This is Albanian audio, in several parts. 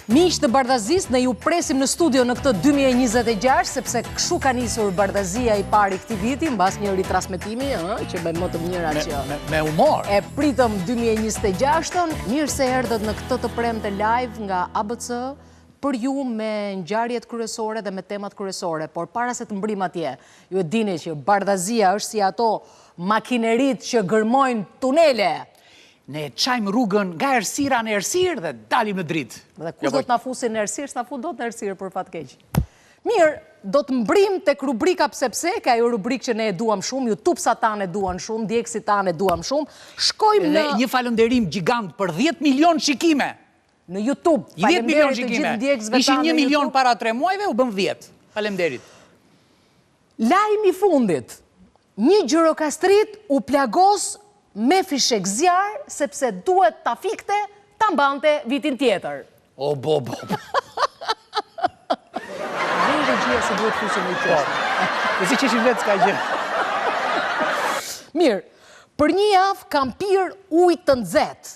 Miq të Bardazis, ne ju presim në studio në këtë 2026, sepse kështu ka nisur Bardazia i pari këtij viti, mbas një ritransmetimi, që me më të mira që me humor. E pritëm 2026-ën, mirë se erdhët në këtë të premte live nga ABC për ju me ngjarjet kryesore dhe me temat kryesore, por para se të mbrim atje, ju e dini që Bardazia është si ato makinerit që gërmojnë tunele. Ne qajmë rrugën nga Errësira në Errësirë dhe dalim në dritë. Dhe kush do të na fusin në Errësirë, s'na fut dot në Errësirë për fat keq. Mirë, do të mbrim tek rubrika pse, ka ajo rubrikë që ne e duam shumë, YouTube-sa tanë e duan shumë, djegësit tanë e duam shumë. Shkojmë Dhe një falënderim gjigant për 10 milion shikime. Në YouTube. 10 milion Faleminderit të shikime. gjithë djegësve Ishin tanë 1 në milion YouTube. para 3 muajve, u bëm 10. Faleminderit. Lajmi i fundit. Një gjirokastrit u plagos me fishek zjarë, sepse duhet ta fikte, ta mbante vitin tjetër. O, bo. Në regjia se duhet fushën në qeshtë. E si qeshin vetë s'ka gjë. Mirë, për një javë kam pirë ujë të nxehtë,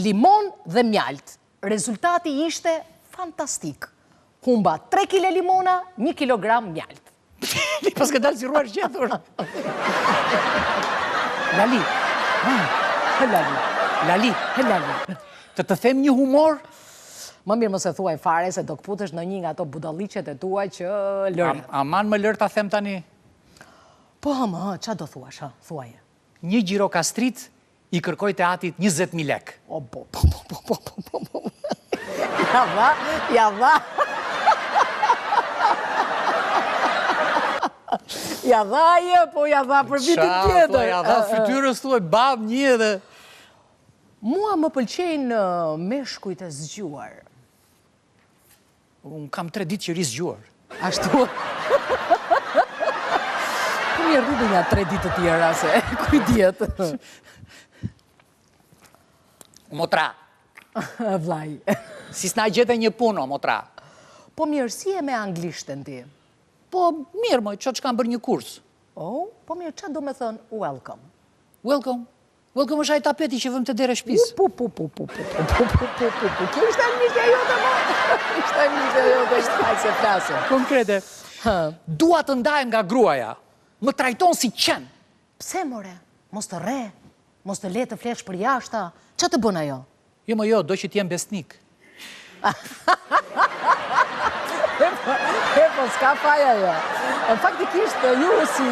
limon dhe mjalt. Rezultati ishte fantastik. Humba 3 kg limona, 1 kilogram mjalt. Pas ka dalë si ruar gjetur. Lali. Lali. Të them një humor? Më mirë mos e thuaj fare se do këputesh në një nga ato budalliqet e tua që lërë. Aman më lërë ta them tani. Po, qa do thuash, thuaje? Një gjirokastrit i kërkoj te atit 20.000 lek. O, po. Ja dha. Ja dha për vitin tjetër. Po, ja dha fytyrës tuaj, bab një dhe... Mua më pëlqejnë meshkujt e zgjuar. Unë kam 3 ditë që ri zgjuar. Ashtu? Po mirë rrëdhe nga 3 ditë të tjera, se kujdjet. Motra. Vlaj. Si s'na gjete një puno, motra. Po mirë, si e me anglishtën ti? Po, mirë, moj, që kam bërë një kurs. Oh, po mirë, qa do me thënë welcome? Welcome. Welcome është ai tapeti që vëm të dere shpis. Kjo është anglishtja jote, mo? Ishte anglishtja jote, hajtë se flasë. Konkrete. Dua të ndajem nga gruaja. Më trajton si qen. Pse, more? Mos të re? Mos të le të flesh për jashta? Qa të bën ajo? Jo, më jo, do që t'jem besnik. Po, s'ka faja jo. Faktikisht, ju si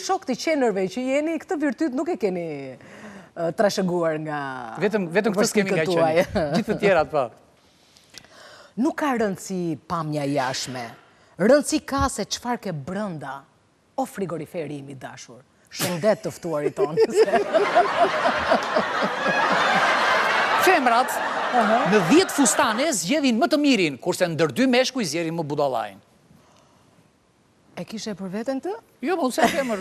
shok të qenërve që jeni, këtë virtyt nuk e keni trashëguar nga... Vetëm këtë s'kemi nga qeni. Gjithë të tjerat, po. Nuk ka rëndësi pamja jashme. Rëndësi ka se qfar ke brënda. O frigoriferi imi dashur. Shëndet të ftuarit tonë. Femrat, në 10 fustane zgjedhin më të mirin, kurse ndër 2 meshkuj zgjedhin më budallajin. E kishe për veten të? Jo, më unë se femër.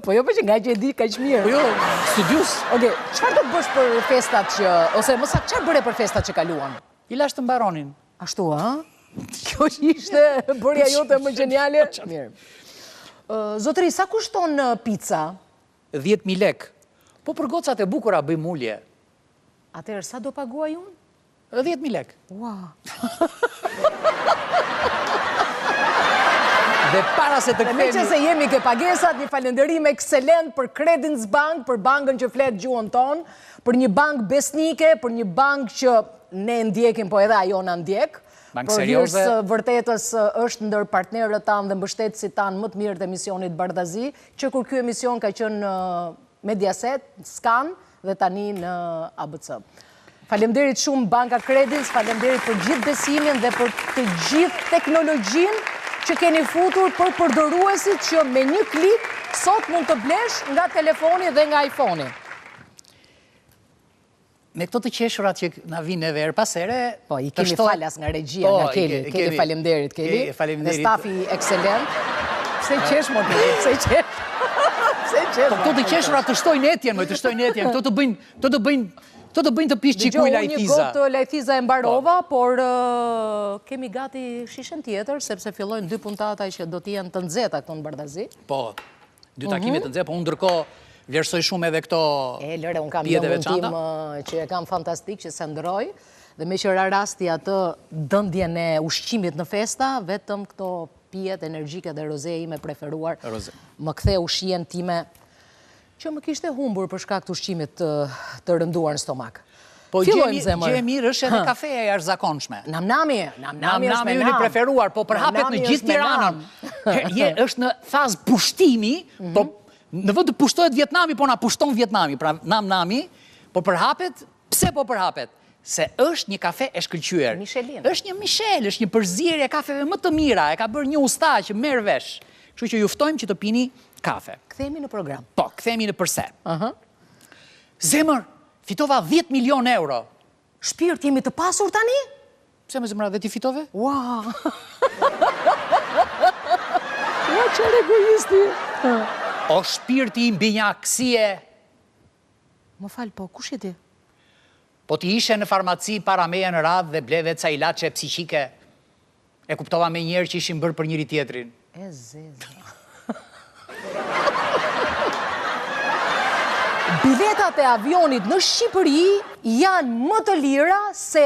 Po jo, për që nga që e di ka që mirë. Po jo, studius. Oke, qëfar do të bësh për festat që... Ose mësa, qëfar bëre për festat që kaluan? I lash të mbaronin. Ashtu, ha? Kjo ishte bërja jote më geniale? Mirë. Zotëri, sa kushton pizza? 10.000 lek. Po për gocat e bukura bëjmë ulje. Atëherë, sa do paguaj unë? 10.000 lek. Ua. Dhe para se të Me që se jemi ke pagesat, një falenderim ekselent për Credence Bank, për bankën që fletë gjuhën tonë, për një bank besnike, për një bank që ne ndjekim, po edhe ajo në ndjek. Bank për serioze. Hirës vërtetës është ndër partnerët tanë dhe mbështetësit tanë më të mirë të emisionit Bardazi, që kur kjo emision ka qënë Mediaset, Skan dhe tani në ABC. Falemderit shumë Banka Credence, falemderit për gjithë besimin dhe për të gjithë teknologjin që keni futur për përdoruesit që me një klik sot mund të blesh nga telefoni dhe nga iPhone-i. Me këto të qeshurat që na vinë edhe her pasere... Po, i kemi falas nga regjia, nga Keli. Keli falemderit, Keli. Dhe stafi ekselent. Pse qesh, mo të pse qesh? Pse qesh? Po, këto të qeshurat të shtojnë etjen, të shtojnë etjen. Këto të bëjnë të pish qikuj lajthiza. Një gotë lajthiza e mbarova, por kemi gati shishen tjetër, sepse fillojnë 2 puntata që do t'jenë të nxehta këto në Bardazi. Po, 2 takime të nxehta, po unë ndërkohë vlerësoj shumë edhe këto Lëre, unë kam pjete një veçanta. mundim që e kam fantastik që se ndroj. Dhe me që rasti atë dëndjen e ushqimit në festa, vetëm këto pijet energjike dhe roze ime preferuar, më kthe ushqien time që më kishte humbur për shkak të ushqimit të rënduar në stomak. Po gjë e mirë është edhe kafeja e jashtëzakonshme. Namnami është me nam. I preferuar, po përhapet në gjithë Tiranën. Është në fazë pushtimi, po në vend të pushtohet Vietnami, po na pushton Vietnami. Pra namnami, po përhapet, pse po përhapet? Se është një kafe e shkëlqyer. Michelin. Është një Michel, është një përzierje e kafeve më të mira, e ka bërë një usta që merr vesh. Kështu që ju ftojmë që të pini kafe. Kthehemi në program. Po, kthehemi në përse. Zemër, fitova 10 milion euro. Shpirt, jemi të pasur tani? Pse me zemra dhe ti fitove? Ua! Ua, qërë egoisti! O shpirti i mbinjakësie. Më falë, po, kush je ti? Po ti ishe në farmaci para meje në radhë dhe bleve ca ilaçe psiqike. E kuptova me njerë që ishin bërë për njëri tjetrin. E zezë. Biletat e avionit në Shqipëri janë më të lira se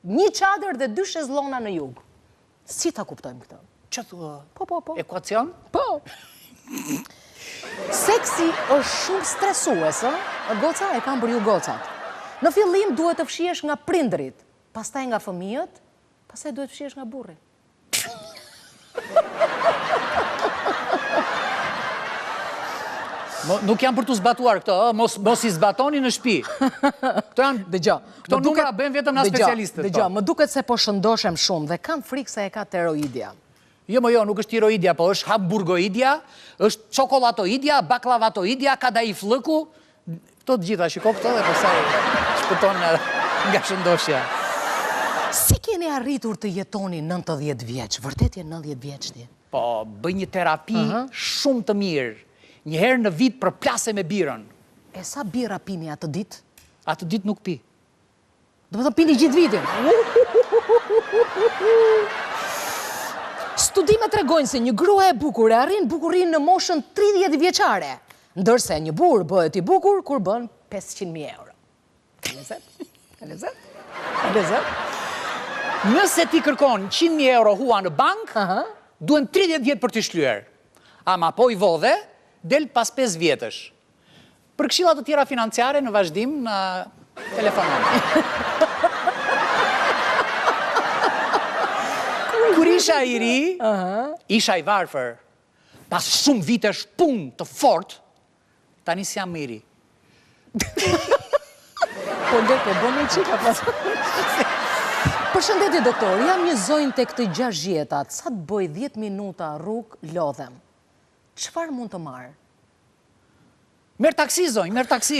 një çadër dhe 2 shezllona në jug. Si ta kuptojmë këtë? Që thua? Po. Ekuacion? Po. Seksi është shumë stresues, goca e kam për ju gocat. Në fillim duhet të fshihesh nga prindrit, pastaj nga fëmijët, pastaj duhet të fshihesh nga burri. Nuk jam për të zbatuar këto, mos i zbatoni në shtëpi. Këto numra bëjmë vetëm na specialistët. Dëgjoj, më duket se po shëndoshem shumë dhe kam frikë se e ka tiroidja. Jo, nuk është tiroidja, po është hamburgoidja, është çokolatoidja, baklavatoidja, kadaifllëku. Këto të gjitha, shiko këto dhe pastaj shpëton nga shëndoshja. Si keni arritur të jetoni 90 vjeç? Vërtet je 90 vjeç ti? Po, bëj një terapi shumë të mirë. Njëherë në vit përplase me birën. E sa bira pini atë ditë? Atë ditë nuk pi. Do të pini gjithë vitin? Studimet tregojnë se një grua e bukur e arrin bukurinë në moshën 30 vjeçare, ndërsa një burr bëhet i bukur kur bën 500.000 euro. Ka lezet? Nëse ti kërkon 100.000 euro hua në bank, duen 30 vjetë për të shlyer. Ama po i vodhe, del pas 5 vjetësh. Për këshillat të tjera financiare në vazhdim në telefonon. Kur isha i ri, isha i varfër. Pas shumë vitesh punë të fort, tani si jam i ri. Po lete, bëmë i qika pas. Përshëndetje, doktor, jam një zonjë të këtë 60-at, sa të bëj 10 minuta rrugë, lodhem. Çfarë mund të marë? Merë taksi, zonjë, merë taksi.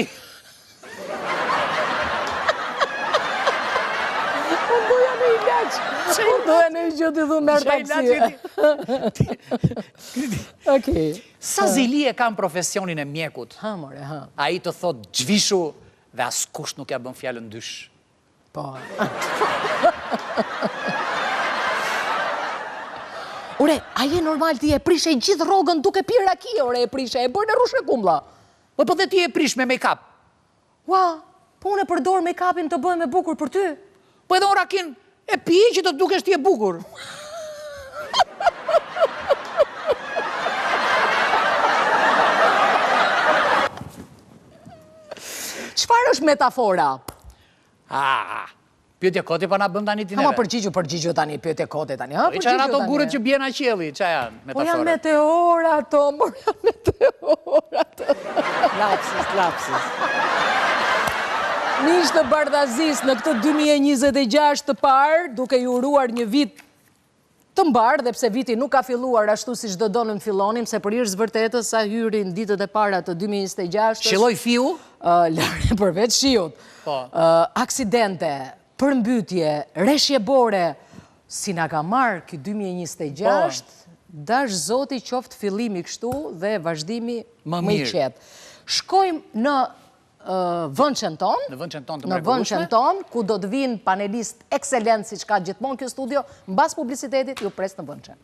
Unë doja në i laqë. Unë doja në i gjë të dhu merë taksi. Okej. Sa zili e kam profesionin e mjekut? Ha, more, ha. A i të thot gjvishu dhe askush nuk ja bën fjallën dysh. Po. Ore, a je normal ti e prishe i gjithë rogën duke pirë raki, ore, e prishe, e bërë në rushe kumbla? Po dhe ti e prish me make-up. Ua, po unë e përdor make-upin të bëhem e bukur për ty. Po edhe unë rakin e pi që të dukesh ti e bukur. Çfarë është metafora? Pyetje kote pa na bën tani ti neve. Ma përgjigju tani, pyetje kote tani. E që janë ato gurët që bjen a qielli, që janë metaforë? Po janë meteora ato, mor janë meteora ato. Lapsis. Miq të Bardhazis në këtë 2026 të parë, duke ju uruar një vit të mbarë, dhe pse viti nuk ka filluar ashtu si çdo do në fillonim, se për ish vërtetës sa hyrin ditët e para të 2026. Shilloj fiu? Përveç shiut. Aksidente, përmbytje, reshje bore, si na ka marrë ky 2026, dash zoti qoftë fillimi kështu dhe vazhdimi më i qetë. Shkojmë në vënçen tonë, në vënçen tonë, ku do të vinë panelist ekselent si që ka gjithmonë kjo studio, mbas publicitetit ju pres në vënçen.